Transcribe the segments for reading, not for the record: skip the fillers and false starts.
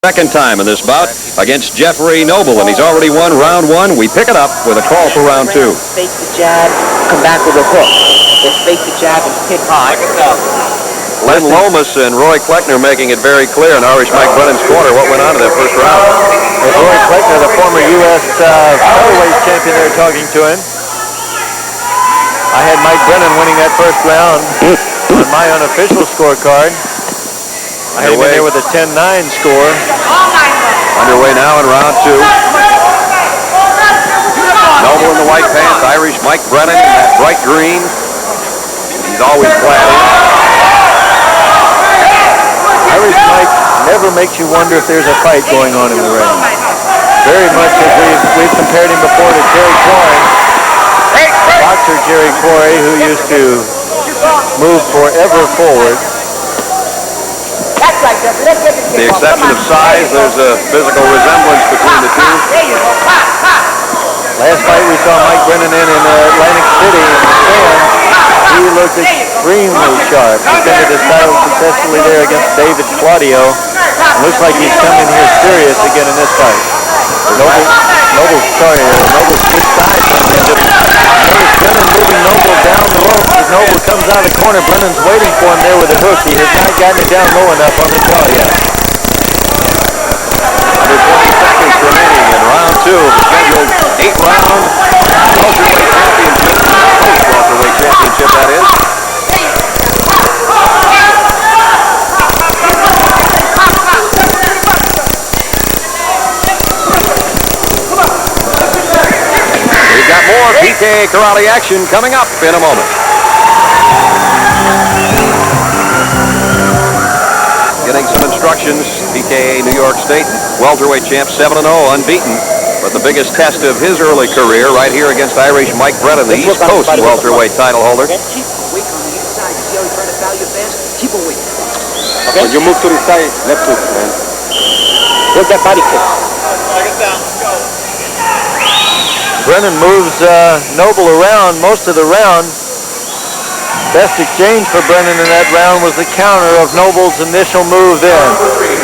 Second time in this bout against Jeffrey Noble, and he's already won round one. We pick it up with a call for round two. Fake the jab, come back with a hook. It's fake the jab and hit hard. Len Lomas and Roy Kleckner making it very clear in Irish Mike Brennan's corner what went on in that first round. With Roy Kleckner, the former U.S. featherweight champion there, talking to him. I had Mike Brennan winning that first round on my unofficial scorecard. I had him in there with a 10-9 score. Underway now in round two. Noble in the white pants, Irish Mike Brennan in that bright green. He's always clad in. Irish Mike never makes you wonder if there's a fight going on in the ring. Very much as we've compared him before to Jerry Quarry. Boxer Jerry Quarry, who used to move forever forward. With the exception of size, there's a physical resemblance between the two. Last fight we saw Mike Brennan in Atlantic City in the stand. He looked extremely sharp. Defended his title successfully there against David Claudio. Looks like he's coming here serious again in this fight. Noble's switched sides on him. Notice Brennan moving Noble down the rope. As Noble comes out of the corner, Brennan's waiting for him there with a hook. He has not gotten it down low enough on the jaw yet. Under 20 seconds remaining in round two of the scheduled 8-round welterweight championship. Post-welterweight championship, that is. We've got more PK karate action coming up in a moment. Getting some instructions, PKA New York State welterweight champ, 7-0, unbeaten. But the biggest test of his early career right here against Irish Mike Brennan, the East Coast welterweight title holder. Keep awake on the inside. You see how he tried to foul you fast? Keep awake. Okay. When you move to the side, left hook, man. Look that body kick. Brennan moves Noble around most of the round. Best exchange for Brennan in that round was the counter of Noble's initial move then.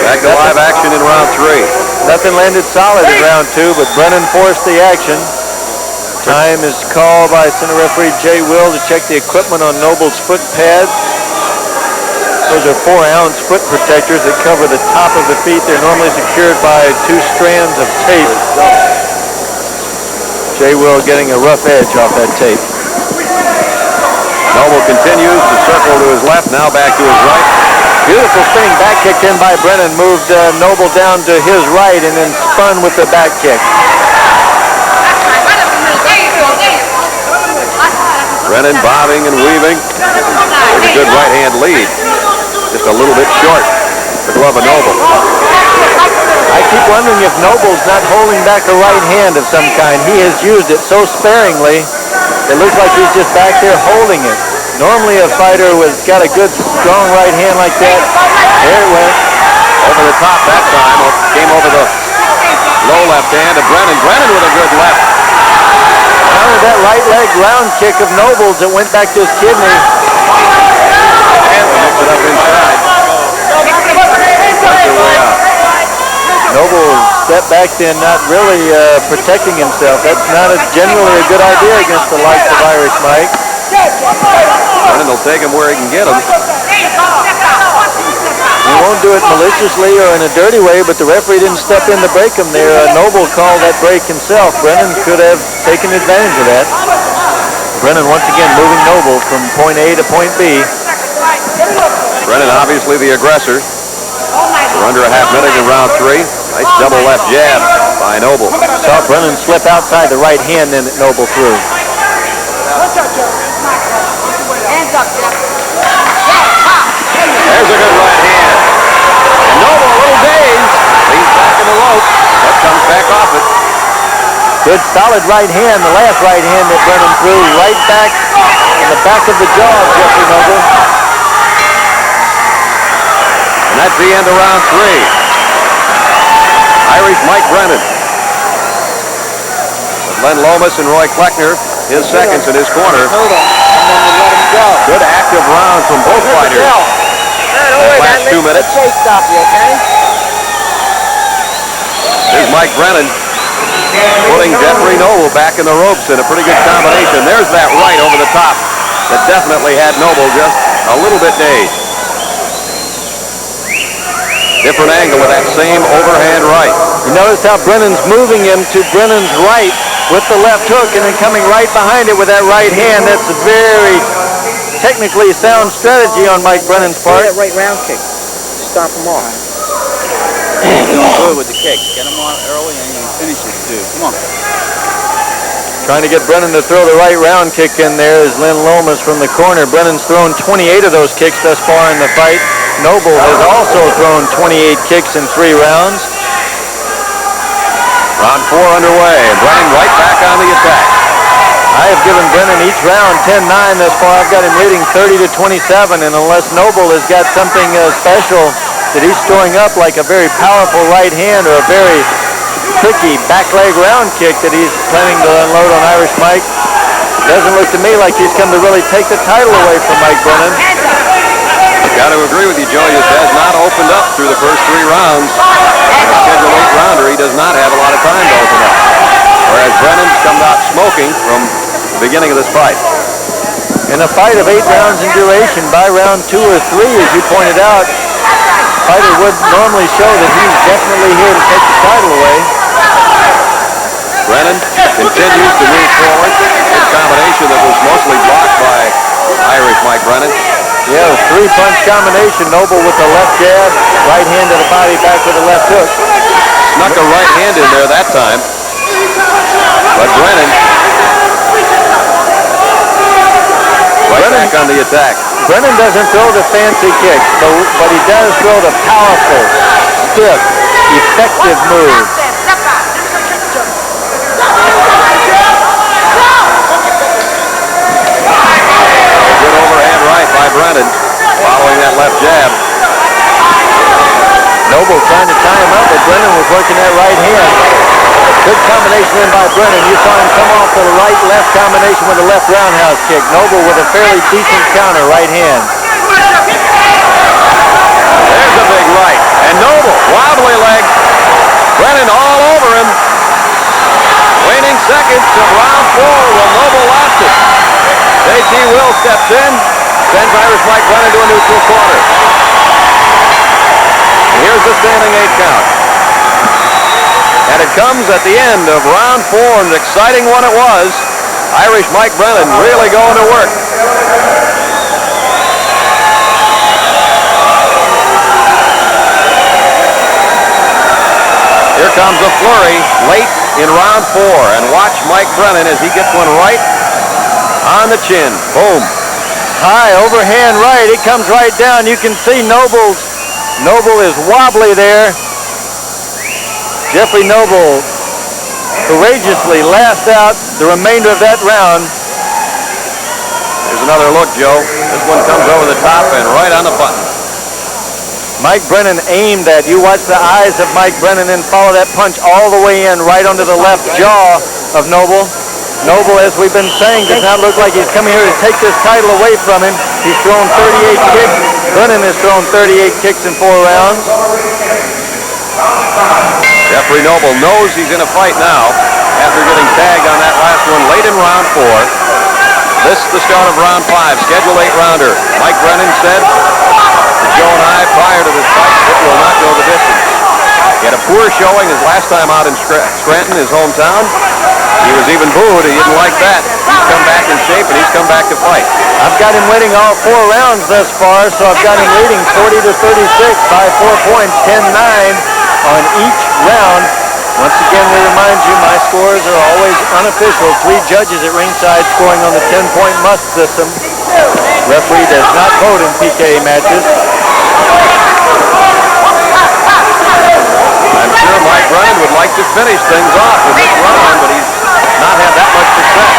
Back to live action in round three. Nothing landed solid in round two, but Brennan forced the action. Time is called by center referee Jay Will to check the equipment on Noble's foot pads. Those are 4-ounce foot protectors that cover the top of the feet. They're normally secured by 2 strands of tape. Jay Will getting a rough edge off that tape. Noble continues to circle to his left, now back to his right. Beautiful spinning back kick in by Brennan. Moved Noble down to his right and then spun with the back kick. Brennan bobbing and weaving. There's a good right-hand lead. Just a little bit short. The glove of Noble. I keep wondering if Noble's not holding back a right hand of some kind. He has used it so sparingly. It looks like he's just back there holding it. Normally a fighter with got a good, strong right hand like that. There it went. Over the top that time. Came over the low left hand of Brennan. Brennan with a good left. Countered that right leg round kick of Noble's that went back to his kidney. And mix it up inside. Worked their way out. Noble stepped back then, not really protecting himself. That's not generally a good idea against the likes of Irish Mike. Brennan will take him where he can get him. He won't do it maliciously or in a dirty way, but the referee didn't step in to break him there. Noble called that break himself. Brennan could have taken advantage of that. Brennan once again moving Noble from point A to point B. Brennan obviously the aggressor. We're under a half minute in round three. Nice double left jab by Noble. Saw Brennan slip outside the right hand then that Noble threw. There's a good right hand. And Noble a little dazed. Leans back in the rope. That comes back off it. Good solid right hand. The last right hand that Brennan threw right back in the back of the jaw of Jeffrey Noble. And that's the end of round three. Irish Mike Brennan. With Len Lomas and Roy Kleckner, his seconds in his corner. Good active round from both fighters. Last 2 minutes. Let's stop you, okay? Here's Mike Brennan putting Jeffrey Noble back in the ropes in a pretty good combination. There's that right over the top that definitely had Noble just a little bit dazed. Different angle with that same overhand right. You notice how Brennan's moving him to Brennan's right with the left hook and then coming right behind it with that right hand. That's a very technically sound strategy on Mike Brennan's part. That right round kick. Stop him off. Doing good with the kicks. Get him on early and you finish it too. Come on. Trying to get Brennan to throw the right round kick in there is Lynn Lomas from the corner. Brennan's thrown 28 of those kicks thus far in the fight. Noble has also thrown 28 kicks in 3 rounds. Round 4 underway, and Brennan right back on the attack. I have given Brennan each round 10-9 thus far. I've got him leading 30-27, and unless Noble has got something special that he's throwing up, like a very powerful right hand or a very tricky back leg round kick that he's planning to unload on Irish Mike, doesn't look to me like he's come to really take the title away from Mike Brennan. Got to agree with you, Joe. He has not opened up through the first 3 rounds. In a scheduled 8-rounder, he does not have a lot of time to open up. Whereas Brennan's come out smoking from the beginning of this fight. In a fight of 8 rounds in duration, by round 2 or 3, as you pointed out, fighter would normally show that he's definitely here to take the title away. Brennan continues to move forward. His combination that was mostly blocked by Irish Mike Brennan. Yeah, a 3-punch combination. Noble with the left jab, right hand to the body, back with the left hook. Snuck a right hand in there that time. But Brennan right back on the attack. Brennan doesn't throw the fancy kicks, but he does throw the powerful, stiff, effective moves. Good overhand right by Brennan, following that left jab. Noble trying to tie him up, but Brennan was working that right hand. Good combination in by Brennan. You saw him come off the right-left combination with a left roundhouse kick. Noble with a fairly decent counter right hand. There's a big right. And Noble, wobbly leg. Brennan all over him. Waning seconds of round 4. Will Noble last it? J.T. Will steps in, sends Irish Mike Brennan to a neutral corner. And here's the standing 8 count. And it comes at the end of round 4, an exciting one it was. Irish Mike Brennan really going to work. Here comes a flurry late in round 4, and watch Mike Brennan as he gets one right on the chin. Boom. High overhand right. It comes right down. You can see Noble is wobbly there. Jeffrey Noble courageously lasts out the remainder of that round. Here's another look, Joe. This one comes over the top and right on the button. Mike Brennan aimed that. You watch the eyes of Mike Brennan and follow that punch all the way in, right onto the left jaw of Noble. Noble, as we've been saying, does not look like he's coming here to take this title away from him. He's thrown 38 kicks. Brennan has thrown 38 kicks in 4 rounds. Jeffrey Noble knows he's in a fight now after getting tagged on that last one late in round 4. This is the start of round 5, scheduled 8-rounder. Mike Brennan said to Joe and I prior to this fight, it will not go the distance. He had a poor showing his last time out in Scranton, his hometown. He was even booed. He didn't like that. He's come back in shape, and he's come back to fight. I've got him winning all 4 rounds thus far, so I've got him leading 40-36 by 4 points, 10-9 on each round. Once again, we remind you, my scores are always unofficial. 3 judges at ringside scoring on the 10-point must system. Referee does not vote in PKA matches. I'm sure Mike Brennan would like to finish things off with this round, but he's not had that much success.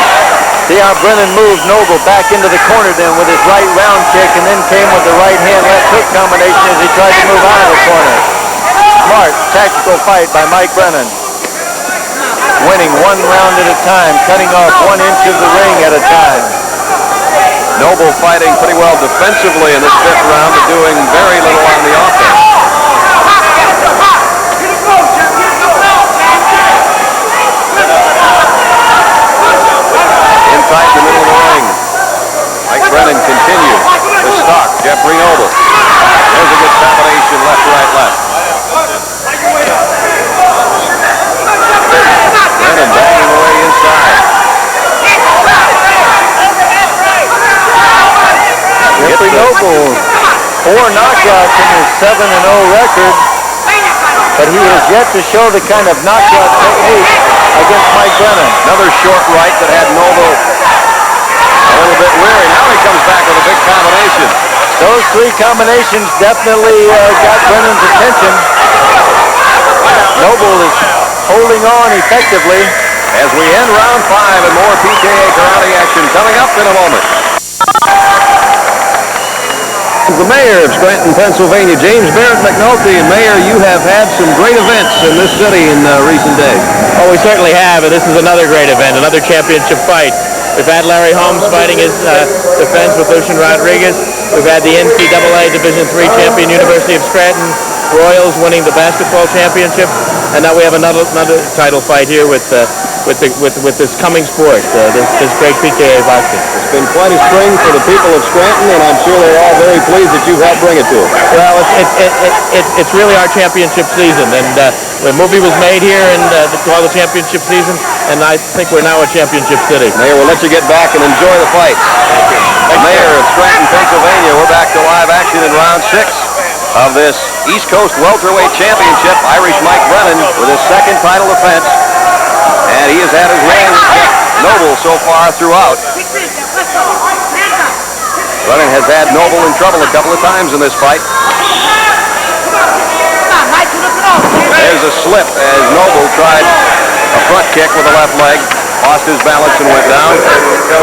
See how Brennan moved Noble back into the corner then with his right round kick, and then came with the right hand left hook combination as he tried to move out of the corner. Smart tactical fight by Mike Brennan. Winning 1 round at a time, cutting off 1 inch of the ring at a time. Noble fighting pretty well defensively in this 5th round, but doing very little on the offense. Noble 4 knockouts in his 7-0 record, but he has yet to show the kind of knockout technique against Mike Brennan. Another short right that had Noble a little bit weary. Now he comes back with a big combination. Those 3 combinations definitely got Brennan's attention. Noble is holding on effectively. As we end round 5 and more PKA karate action coming up in a moment. The mayor of Scranton, Pennsylvania, James Barrett McNulty. And Mayor, you have had some great events in this city in recent days. Oh, we certainly have, and this is another great event, another championship fight. We've had Larry Holmes fighting his defense with Lucian Rodriguez. We've had the NCAA Division III champion, University of Scranton Royals, winning the basketball championship, and now we have another title fight here with this coming sport, this great PKA boxing. It's been quite a spring for the people of Scranton, and I'm sure they're all very pleased that you've helped bring it to them. Well, it's really our championship season, and the movie was made here and called the championship season, and I think we're now a championship city. Mayor, we'll let you get back and enjoy the fights. Mayor of Scranton, Pennsylvania, we're back to live action in round 6 of this East Coast Welterweight Championship. Irish Mike Brennan with his second title defense, and he has had his way with Noble so far throughout. Brennan has had Noble in trouble a couple of times in this fight. There's a slip as Noble tried a front kick with the left leg, lost his balance and went down.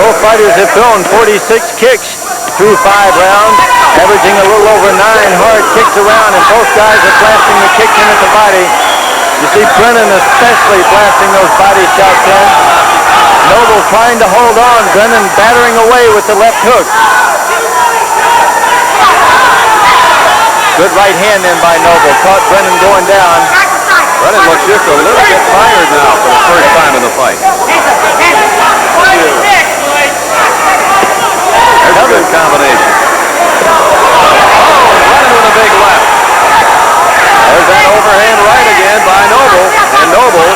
Both fighters have thrown 46 kicks through 5 rounds, averaging a little over 9 hard kicks around, and both guys are blasting the kicks into the body. You see Brennan especially blasting those body shots in. Noble trying to hold on, Brennan battering away with the left hook. Good right hand in by Noble, caught Brennan going down. Brennan looks just a little bit tired now for the first time in the fight. There's a good combination. Brennan with a big left. There's that overhand right again by Noble, and Noble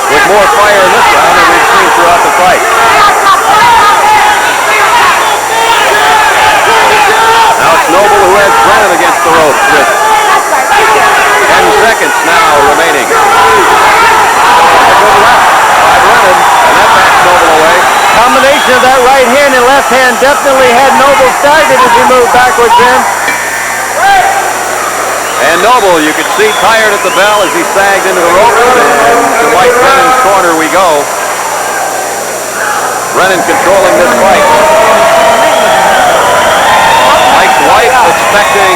with more fire in this round than we've seen throughout the fight. Now it's Noble who has Brennan against the ropes with 10 seconds now remaining. A good left by Brennan, and that backs Noble away. Combination of that right hand and left hand definitely had Noble staggered as he moved backwards in. And Noble, you could see, tired at the bell as he sagged into the ropes, and to Mike Brennan's corner we go. Brennan controlling this fight. Mike's wife expecting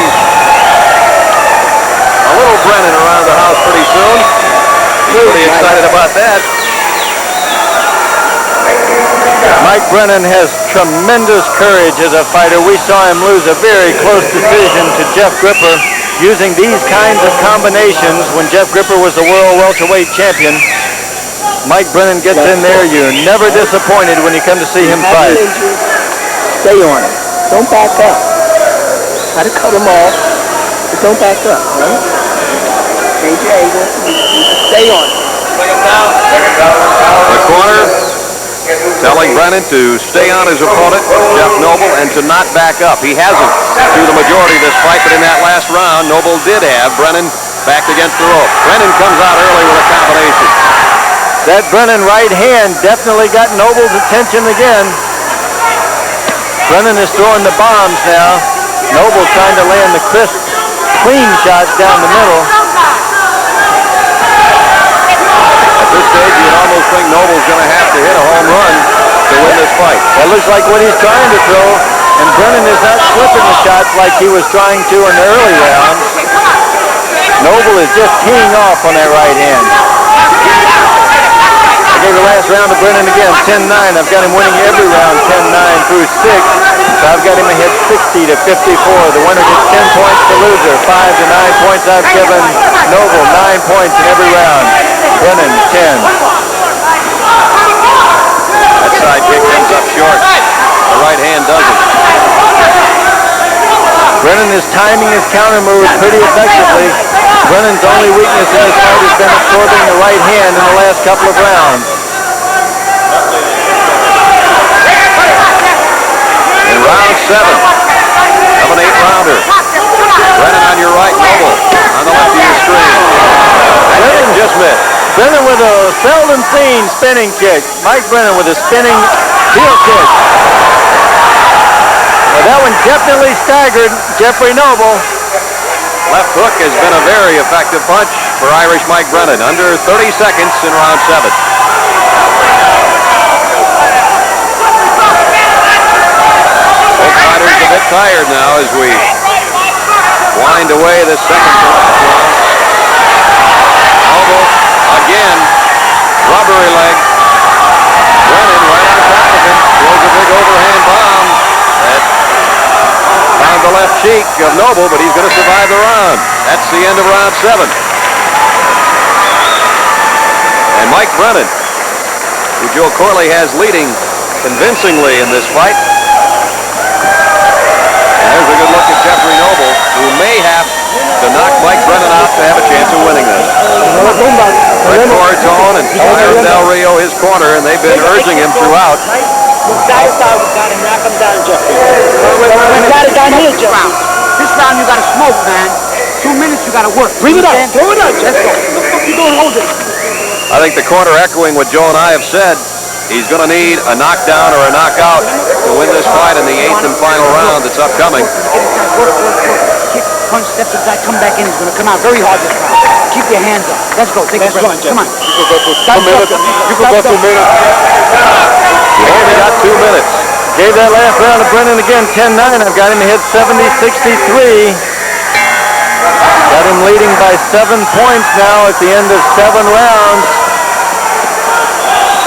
a little Brennan around the house pretty soon. He's pretty excited about that. Mike Brennan has tremendous courage as a fighter. We saw him lose a very close decision to Jeff Gripper using these kinds of combinations when Jeff Gripper was the world welterweight champion. Mike Brennan gets in there. You're never disappointed when you come to see him fight. Stay on it. Don't back up. Try to cut him off, but don't back up, right? KJ, stay on it. The corner telling Brennan to stay on his opponent, Jeff Noble, and to not back up. He hasn't through the majority of this fight, but in that last round, Noble did have Brennan backed against the rope. Brennan comes out early with a combination. That Brennan right hand definitely got Noble's attention again. Brennan is throwing the bombs now. Noble trying to land the crisp, clean shots down the middle. At this stage, you'd almost think Noble's going to have to hit a home run to win this fight. That looks like what he's trying to throw, and Brennan is not slipping the shots like he was trying to in the early rounds. Noble is just teeing off on that right hand. I gave the last round to Brennan again, 10-9. I've got him winning every round, 10-9 through 6. So I've got him ahead 60 to 54. The winner gets 10 points, the loser 5 to 9 points. I've given Noble 9 points in every round. Brennan 10. That side kick comes up short. The right hand doesn't. Brennan is timing his counter moves pretty effectively. Brennan's only weakness in this fight has been absorbing the right hand in the last couple of rounds. In round 7, of an 8-rounder. Brennan on your right, Noble on the left of your screen. That kick just missed. Brennan with a seldom seen spinning kick. Mike Brennan with a spinning heel kick. Well, that one definitely staggered Jeffrey Noble. Left hook has been a very effective punch for Irish Mike Brennan. Under 30 seconds in round 7. Both fighters a bit tired now as we wind away this second to last round. Noble again, rubbery leg. Brennan right on top of him. Throws a big overhand bomb that found the left cheek of Noble, but he's going to survive the round. That's the end of round 7. And Mike Brennan, who Joe Corley has leading convincingly in this fight. And there's a good look at Jeffrey Noble, who may have to knock Mike Brennan out to have a chance of winning this. Red Corazon and Myron Del Rio his corner, and they've been urging him throughout. We got to knock him down, Jeffrey. We got it down here, Jeffrey. This round you gotta smoke, man. 2 minutes you gotta work. Bring it up. Throw it up, Let's go. What the fuck you doing? Hold it. I think the corner echoing what Joe and I have said. He's going to need a knockdown or a knockout to win this fight in the 8th and final round that's upcoming. Work. Kick, punch, step to the side, come back in. He's gonna come out very hard this round. Keep your hands up. Let's go. Take a breath. Come on. You can go 2 minutes. You only got 2 minutes. Gave that last round to Brennan again, 10-9. I've got him to hit 70-63. Got him leading by 7 points now at the end of 7 rounds.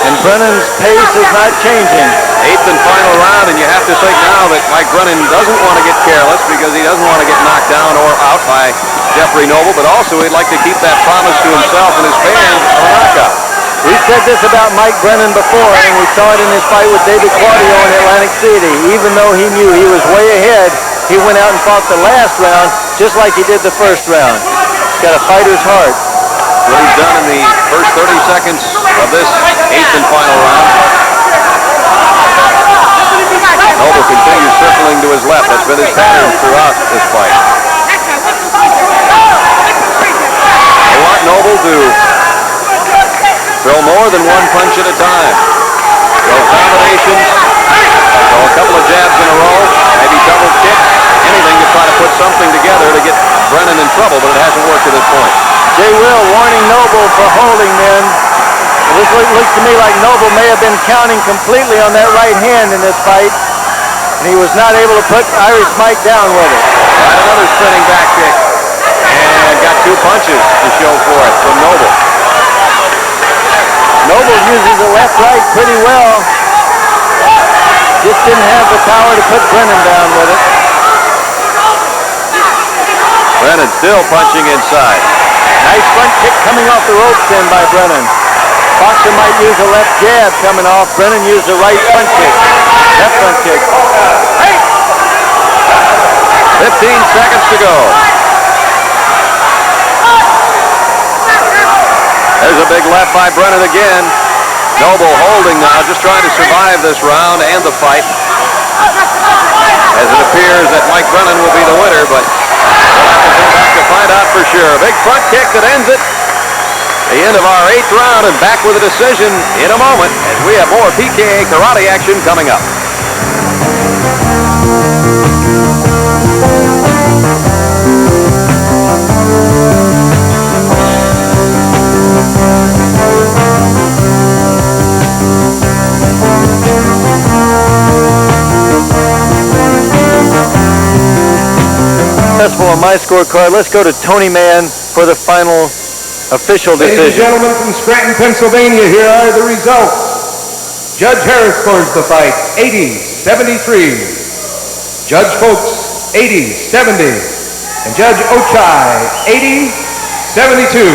And Brennan's pace is not changing. 8th and final round, and you have to think now that Mike Brennan doesn't want to get careless because he doesn't want to get knocked down or out by Jeffrey Noble, but also he'd like to keep that promise to himself and his fans of a knockout. We said this about Mike Brennan before, and we saw it in his fight with David Claudio in Atlantic City. Even though he knew he was way ahead, he went out and fought the last round just like he did the first round. He's got a fighter's heart. What he's done in the first 30 seconds of this 8th and final round. Noble continues circling to his left. That's been his pattern throughout this fight. They want Noble to throw more than one punch at a time. Throw combinations, throw a couple of jabs in a row, maybe double kicks, anything to try to put something together to get Brennan in trouble, but it hasn't worked to this point. Jay Will warning Noble for holding men. This looks to me like Noble may have been counting completely on that right hand in this fight, and he was not able to put Irish Mike down with it. Got another spinning back kick, and got 2 punches to show for it from Noble. Noble uses the left-right pretty well. Just didn't have the power to put Brennan down with it. Brennan still punching inside. Nice front kick coming off the ropes in by Brennan. Boxer might use a left jab coming off. Brennan used a right front kick. Left front kick. 15 seconds to go. There's a big left by Brennan again. Noble holding now, just trying to survive this round and the fight. As it appears that Mike Brennan will be the winner, but we'll have to come back to find out for sure. A big front kick that ends it. The end of our 8th round, and back with a decision in a moment as we have more PKA karate action coming up. Successful on my scorecard. Let's go to Tony Mann for the final official Ladies and decision. gentlemen from Scranton, Pennsylvania, here are the results. Judge Harris scores the fight 80-73. Judge Folks 80-70. And Judge Ochai 80-72.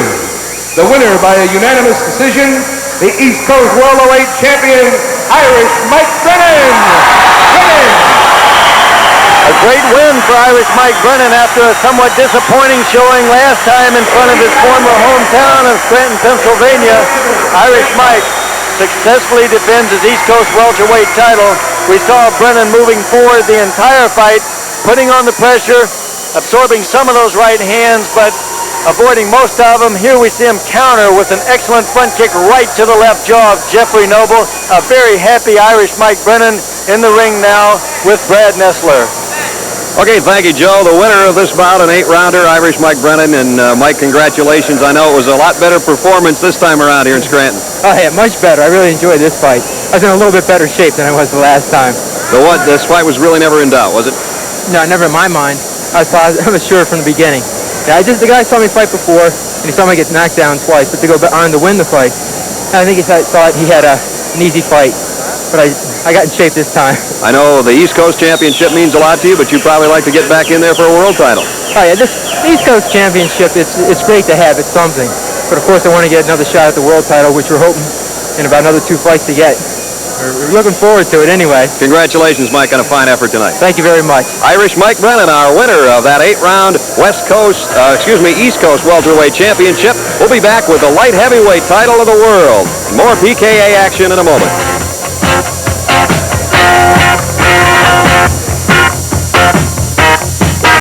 The winner by a unanimous decision, the East Coast Worldweight Champion, Irish Mike Brennan. A great win for Irish Mike Brennan after a somewhat disappointing showing last time in front of his former hometown of Scranton, Pennsylvania. Irish Mike successfully defends his East Coast welterweight title. We saw Brennan moving forward the entire fight, putting on the pressure, absorbing some of those right hands, but avoiding most of them. Here we see him counter with an excellent front kick right to the left jaw of Jeffrey Noble. A very happy Irish Mike Brennan in the ring now with Brad Nessler. Okay, thank you, Joe. The winner of this bout, an 8-rounder, Irish Mike Brennan. And Mike, congratulations. I know it was a lot better performance this time around here in Scranton. Oh, yeah, much better. I really enjoyed this fight. I was in a little bit better shape than I was the last time. This fight was really never in doubt, was it? No, never in my mind. I was sure from the beginning. Yeah, the guy saw me fight before, and he saw me get knocked down twice, but to go on to win the fight, I think he thought he had an easy fight. But I got in shape this time. I know the East Coast Championship means a lot to you, but you'd probably like to get back in there for a world title. Oh yeah, this East Coast Championship, it's great to have. It's something. But of course, I want to get another shot at the world title, which we're hoping in about another 2 fights to get. We're looking forward to it anyway. Congratulations, Mike, on a fine effort tonight. Thank you very much. Irish Mike Brennan, our winner of that 8-round East Coast Welterweight Championship. We'll be back with the light heavyweight title of the world. More PKA action in a moment.